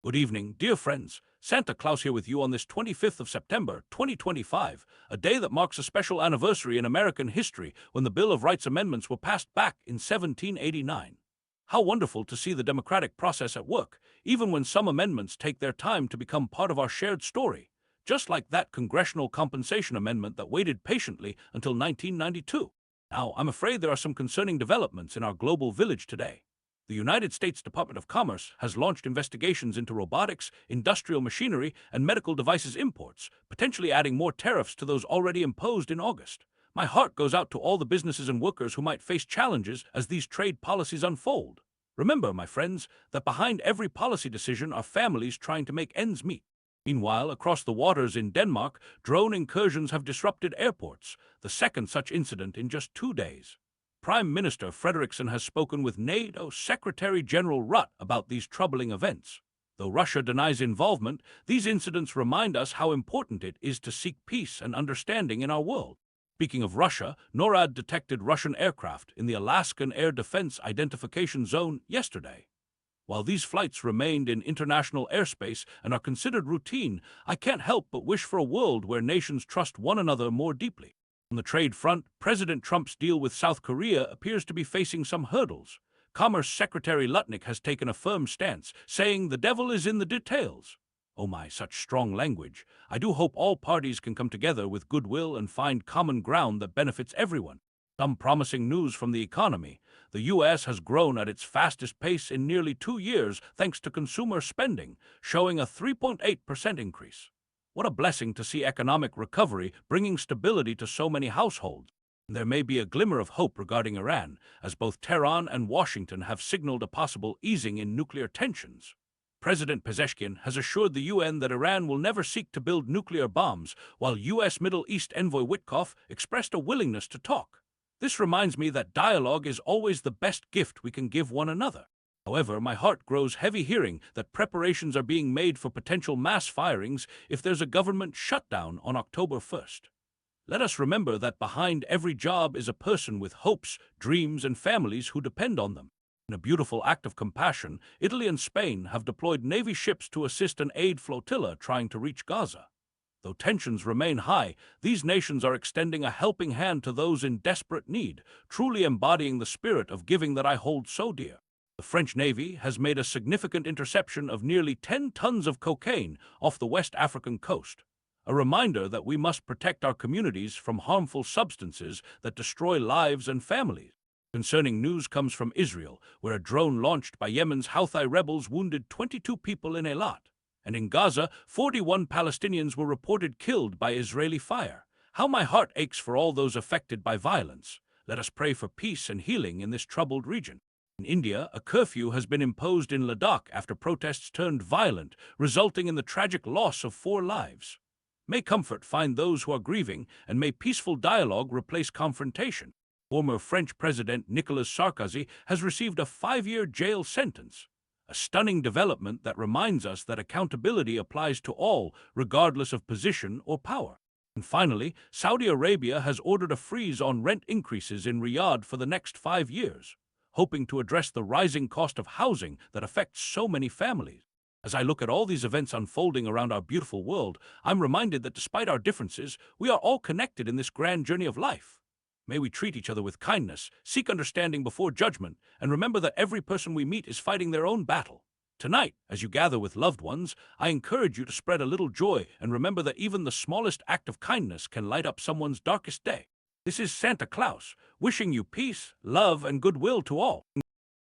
Good evening, dear friends. Santa Claus here with you on this 25th of September, 2025, a day that marks a special anniversary in American history when the Bill of Rights amendments were passed back in 1789. How wonderful to see the democratic process at work, even when some amendments take their time to become part of our shared story, just like that congressional compensation amendment that waited patiently until 1992. Now, I'm afraid there are some concerning developments in our global village today. The United States Department of Commerce has launched investigations into robotics, industrial machinery, and medical devices imports, potentially adding more tariffs to those already imposed in August. My heart goes out to all the businesses and workers who might face challenges as these trade policies unfold. Remember, my friends, that behind every policy decision are families trying to make ends meet. Meanwhile, across the waters in Denmark, drone incursions have disrupted airports, the second such incident in just 2 days. Prime Minister Frederiksen has spoken with NATO Secretary General Rutte about these troubling events. Though Russia denies involvement, these incidents remind us how important it is to seek peace and understanding in our world. Speaking of Russia, NORAD detected Russian aircraft in the Alaskan Air Defense Identification Zone yesterday. While these flights remained in international airspace and are considered routine, I can't help but wish for a world where nations trust one another more deeply. On the trade front, President Trump's deal with South Korea appears to be facing some hurdles. Commerce Secretary Lutnick has taken a firm stance, saying the devil is in the details. Oh my, such strong language. I do hope all parties can come together with goodwill and find common ground that benefits everyone. Some promising news from the economy. The U.S. has grown at its fastest pace in nearly 2 years thanks to consumer spending, showing a 3.8% increase. What a blessing to see economic recovery bringing stability to so many households. There may be a glimmer of hope regarding Iran, as both Tehran and Washington have signaled a possible easing in nuclear tensions. President Pezeshkian has assured the UN that Iran will never seek to build nuclear bombs, while U.S. Middle East envoy Witkoff expressed a willingness to talk. This reminds me that dialogue is always the best gift we can give one another. However, my heart grows heavy hearing that preparations are being made for potential mass firings if there's a government shutdown on October 1st. Let us remember that behind every job is a person with hopes, dreams, and families who depend on them. In a beautiful act of compassion, Italy and Spain have deployed Navy ships to assist an aid flotilla trying to reach Gaza. Though tensions remain high, these nations are extending a helping hand to those in desperate need, truly embodying the spirit of giving that I hold so dear. The French Navy has made a significant interception of nearly 10 tons of cocaine off the West African coast, a reminder that we must protect our communities from harmful substances that destroy lives and families. Concerning news comes from Israel, where a drone launched by Yemen's Houthi rebels wounded 22 people in Eilat. And in Gaza, 41 Palestinians were reported killed by Israeli fire. How my heart aches for all those affected by violence. Let us pray for peace and healing in this troubled region. In India, a curfew has been imposed in Ladakh after protests turned violent, resulting in the tragic loss of 4 lives. May comfort find those who are grieving, and may peaceful dialogue replace confrontation. Former French President Nicolas Sarkozy has received a 5-year jail sentence, a stunning development that reminds us that accountability applies to all, regardless of position or power. And finally, Saudi Arabia has ordered a freeze on rent increases in Riyadh for the next 5 years, hoping to address the rising cost of housing that affects so many families. As I look at all these events unfolding around our beautiful world, I'm reminded that despite our differences, we are all connected in this grand journey of life. May we treat each other with kindness, seek understanding before judgment, and remember that every person we meet is fighting their own battle. Tonight, as you gather with loved ones, I encourage you to spread a little joy and remember that even the smallest act of kindness can light up someone's darkest day. This is Santa Claus, wishing you peace, love, and goodwill to all.